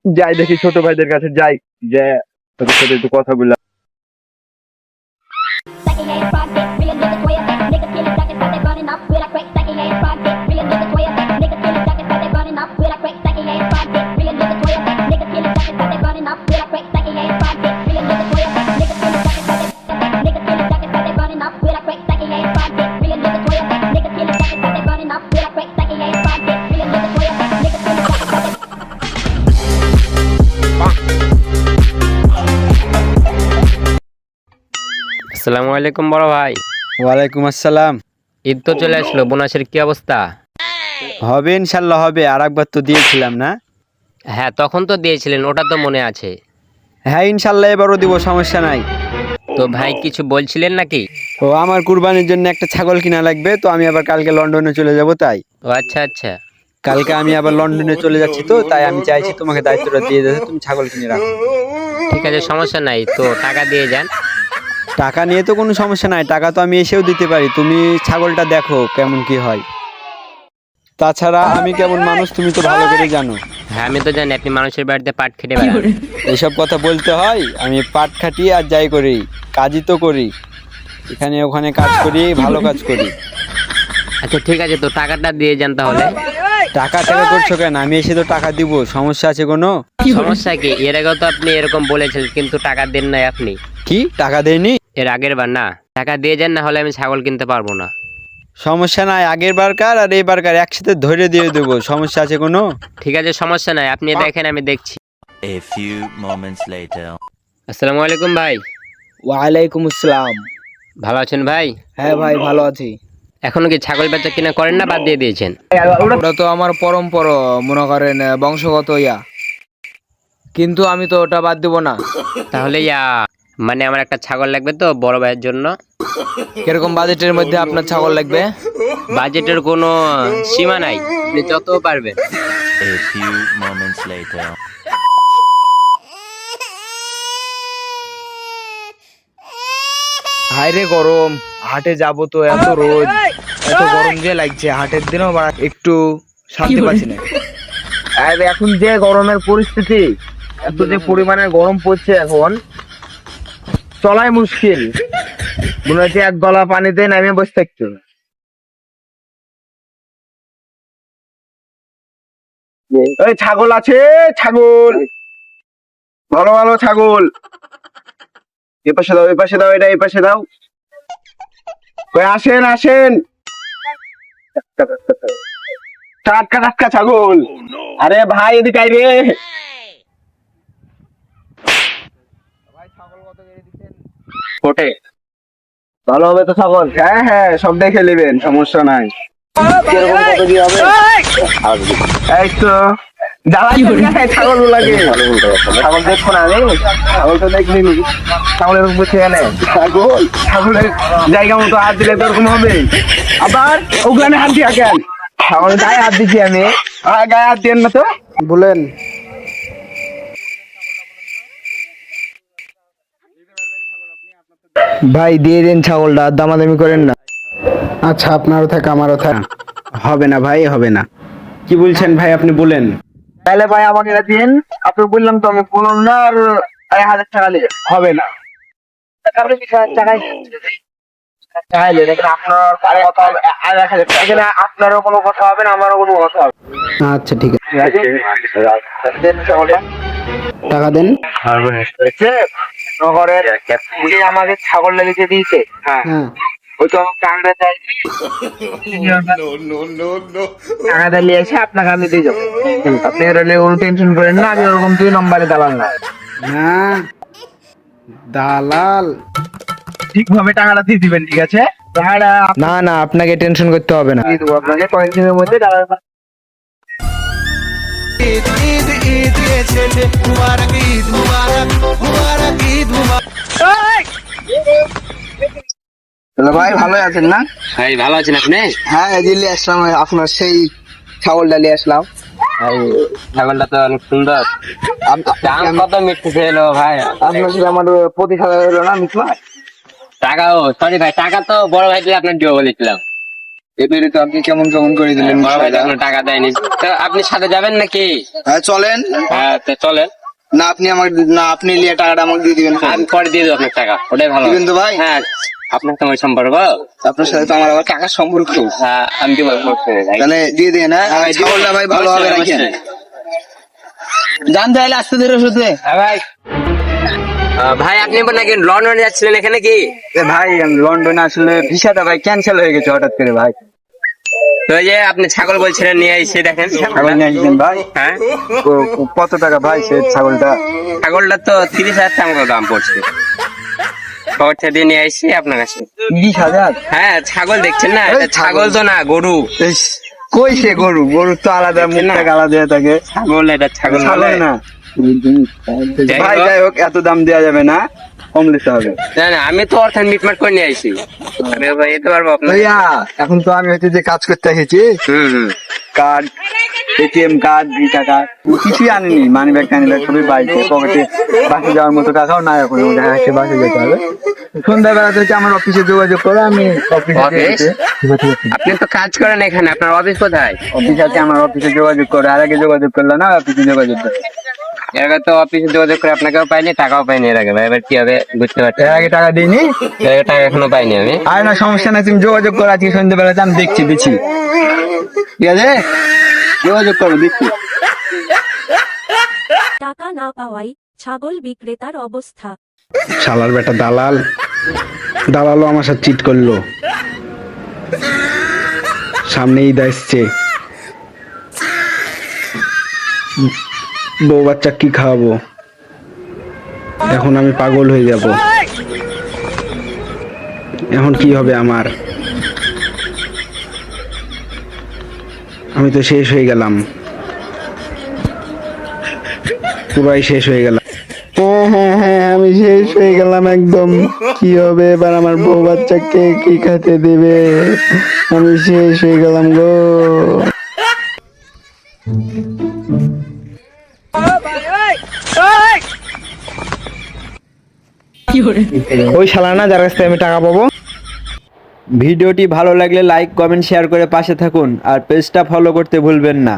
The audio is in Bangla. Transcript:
যাই দেখি ছোট ভাইদের কাছে যাই, যে তোদের সাথে একটু কথা বললাম। আসসালামু আলাইকুম বড় ভাই। ওয়ালাইকুম আসসালাম। ঈদ তো চলে আসলো, বোনাসের কি অবস্থা? হবে ইনশাল্লাহ হবে, আর একবার তো দিয়েছিলাম না? হ্যাঁ তখন তো দিয়েছিলেন, ওটা তো মনে আছে। হ্যাঁ ইনশাল্লাহ এবারও দিব, সমস্যা নাই। তো ভাই কিছু বলছিলেন নাকি? ও আমার কুরবানির জন্য একটা ছাগল কিনা লাগবে, তো আমি আবার কালকে লন্ডনে চলে যাব, তাই ও আচ্ছা আচ্ছা। কালকে আমি আবার লন্ডনে চলে যাচ্ছি, তো তাই আমি চাইছি তোমাকে দায়িত্বটা দিয়ে দিতে, তুমি ছাগল কিনে রাখো। ঠিক আছে সমস্যা নাই, তো টাকা দিয়ে যান। টাকা নিয়ে তো কোনো সমস্যা নাই, টাকা তো আমি এসেও দিতে পারি, তুমি ছাগলটা দেখো কেমন কি হয়। তাছাড়া আমি কেমন মানুষ তুমি তো ভালো করে জানো। হ্যাঁ আমি তো জানি আপনি মানুষের বাড়িতে পাট খেটে বেড়ান। এইসব কথা বলতে হয়? আমি পাট খাটি আর যাই করি, কাজই তো করি, এখানে ওখানে কাজ করি, ভালো কাজ করি। আচ্ছা ঠিক আছে, তো টাকাটা দিয়ে যান তাহলে। টাকা টাকা করছো কেন? আমি এসে তো টাকা দিব, সমস্যা আছে কোনো? সমস্যা কি? এর আগেও তো আপনি এরকম বলেছিলেন কিন্তু টাকা দেন নাই আপনি। কি টাকা দেয়নি? এর আগের বার না, টাকা দিয়ে যান, না হলে আমি ছাগল কিনতে পারবো না। সমস্যা নাই, আগের বারকার আর এইবারকার একসাথে ধরে দিয়ে দেবো, সমস্যা আছে কোনো? ঠিক আছে সমস্যা নাই, আপনি দেখেন আমি দেখছি। A few moments later. আসসালামু আলাইকুম ভাই। ওয়ালাইকুম আসসালাম। ভালো আছেন ভাই? হ্যাঁ ভাই ভালো আছি। এখনো কি ছাগল বেচা কিনা করেন না বাদ দিয়ে দিয়েছেন? ওটা তো আমার পরম্পরা, মনে করেন বংশগত ইয়া, কিন্তু আমি তো ওটা বাদ দিব না। তাহলে মানে আমার একটা ছাগল লাগবে তো বড় ভাইয়ের জন্য। কিরকম বাজেটের মধ্যে আপনার ছাগল লাগবে? বাজেটের কোনো সীমা নাই, আপনি যত পারবেন। A few moments later. হায়রে গরম, হাটে যাব তো এত রোদ, এত গরম যে লাগছে, হাটের দিনও একটু শান্তি পাচ্ছি না। আর এখন যে গরমের পরিস্থিতি, এত যে পরিমাণে গরম পড়ছে এখন, চলাই মুশকিল। মনে হচ্ছে এক গলা পানিতে নামিয়ে বসে থাকতে হবে। এই ছাগল আছে, ছাগল, ভালো ভালো ছাগল, এ পাশে দাও, এ পাশে দাও, এটা এই পাশে দাও। ওই আসেন আসেন, টাটকা টাটকা ছাগল। আরে ভাই এদিকে আয় রে। ওঠে ভালো হবে তো ছাগল? হ্যাঁ হ্যাঁ সব দেখে নেবেন, সমস্যা নাই। কিরকম কত কি হবে? এই তো ছাগল লাগে, ছাগল দেখো না, আমি ছাগল তো দেখলি, ছাগলের বুঝছে কেন? ছাগল ছাগলের জায়গা মতো হাত দিলে তো ওরকম হবে। আবার ওখানে হাত দিয়া কেন? ছাগলের গায়ে হাত দিচ্ছি আমি, গায়ে হাত দিয়েন না তো। বলেন। ভাই দিয়ে দিন ছাগলটা, দামাদামি করেন না। আচ্ছা আপনারও থাক আমারও থাক। হবে না ভাই, হবে না। কি বলছেন ভাই আপনি বলেন। তাহলে ভাই আমাকে এটা দিন, আপনি বললাম তো আমি 15 আর 1000 টাকা নিয়ে হবে না। আপনি 20,000 টাকায় চাইলেন, এখানে আপনার কথা হবে, আর 1000 টাকা, এখানে আপনারও কোনো কথা হবে না, আমারও কোনো কথা হবে না। আচ্ছা ঠিক আছে, দেন ছাগলটা। টাকা দেন। নগরের যে আমাকে ছাগল লেগে দিয়েছে, হ্যাঁ হ্যাঁ ওই তো আমার টাকাটা চাইছি, টাকাটা নিয়ে এসে আপনাকে আমি দিয়ে যাবো। আপনি এটা নিয়ে কোনো টেনশন করেন না, আমি ওরকম 2 নম্বরে দালাল না। না দালাল। ঠিকভাবে টাকাটা দিয়ে দিবেন, ঠিক আছে? টাকাটা না না, আপনাকে টেনশন করতে হবে না। দিয়ে দেবো আপনাকে কয়েকদিনের মধ্যে টাকাটা। ভাই ভালো আছেন না? ভাই ভালো আছেন আপনি? হ্যাঁ দিল্লি আসলাম, আপনার সেই ছাগলটা নিয়ে আসলাম। ছাগলটা তো অনেক সুন্দর। দাম কত মিটতেছে এলো ভাই? আপনার সাথে আমার প্রতি খেলা হলো না মিটমাস। টাকাও সরি ভাই, টাকা তো বড় ভাই দিয়ে আপনার দিব বলেছিলাম। এবারে তো আপনি কেমন কেমন করে দিলেন বড় ভাই তো আপনার টাকা দেয়নি, তো আপনি সাথে যাবেন নাকি? হ্যাঁ চলেন। হ্যাঁ তো চলেন। না আপনি আমার, না আপনি নিয়ে টাকাটা আমাকে দিয়ে দিবেন। আমি পরে দিয়ে দেবো আপনার টাকা, ওটাই ভালো। দিবেন তো ভাই? হ্যাঁ, আপনার তো ওই সম্পর্ক। আপনার সাথে তো আমার আবার টাকার সম্পর্ক। হ্যাঁ, আমি দিব। তাহলে দিয়ে দিন। হ্যাঁ ছাগলটা ভাই ভালোভাবে রাখেন। জান তাহলে আসতে ধীরে সুতে। হ্যাঁ ভাই। ভাই আপনি নাকি লন্ডনে যাচ্ছিলেন, এখানে কি? ভাই লন্ডনে আসলে ভিসাটা ভাই ক্যান্সেল হয়ে গেছে হঠাৎ করে ভাই। তো ওই যে আপনি ছাগল বলছিলেন নিয়ে এসে দেখেন। ছাগল নিয়ে আসবেন ভাই? হ্যাঁ, কত টাকা ভাই সে ছাগলটা? ছাগলটা তো 30,000 টাকা মতো দাম পড়ছে। খবরটা দিয়ে নিয়ে আসছি আপনার কাছে। 30,000? হ্যাঁ, ছাগল দেখছেন না, এটা ছাগল তো না, গরু। কই সে গরু? গরু তো আলাদা, মুখটা আলাদা হয়ে থাকে। ছাগল, এটা ছাগল ছাগল না যাই ভাই। হোক। যাই হোক, এত দাম দেওয়া যাবে না, কম দিতে হবে। না না, আমি তো অর্থাৎ মিটমাট করে নিয়ে আসি। আমি ভাই দিতে পারবো আপনার। ভাইয়া এখন তো আমি হচ্ছে যে কাজ করতে এসেছি, card, ATM card, visa card কিছুই আনিনি। মানি ব্যাগ টানি ব্যাগ সবই বাইকে, পকেটে। বাসে যাওয়ার মতো টাকাও নাই এখন, দেখা যাচ্ছে বাসে যেতে হবে। সন্ধ্যাবেলা থেকে আমার অফিসে যোগাযোগ করে, আমি অফিসে অফিস? আপনি তো কাজ করেন এখানে, আপনার অফিস কোথায়? অফিস আছে, আমার অফিসে যোগাযোগ করে। আর আগে যোগাযোগ করলো না, অফিসে যোগাযোগ করে। এর আগে তো অফিসে যোগাযোগ করে আপনাকেও পাইনি, টাকাও পাইনি এর আগে ভাই। এবার কি হবে বুঝতে পারছি। এর আগে টাকা দিইনি। এর আগে টাকা এখনো পাইনি আমি। আর না, সমস্যা নাই, তুমি যোগাযোগ করো আজকে সন্ধ্যাবেলাতে, আমি দেখছি দিচ্ছি। ঠিক আছে, যোগাযোগ করো, দেখছি। টাকা না পাওয়ায় ছাগল বিক্রেতার অবস্থা। শালার বেটা দালাল, দালালও আমার সাথে চিট করলো। সামনে ঈদ আসছে, বউ বাচ্চা কি খাওয়াবো? এখন আমি পাগল হয়ে যাব। এখন কি হবে আমার? আমি তো শেষ হয়ে গেলাম, পুরাই শেষ হয়ে গেলাম। হ্যাঁ, আমি শেষ হয়ে গেলাম একদম। কি হবে এবার? আমার বউ বাচ্চাকে কি খেতে দেবে? আমি শেষ হয়ে গেলাম গো। ওই শালা না, যার কাছ থেকে আমি টাকা পাবো। ভিডিওটি ভালো লাগলে লাইক, কমেন্ট, শেয়ার করে পাশে থাকুন, আর পেজটা ফলো করতে ভুলবেন না।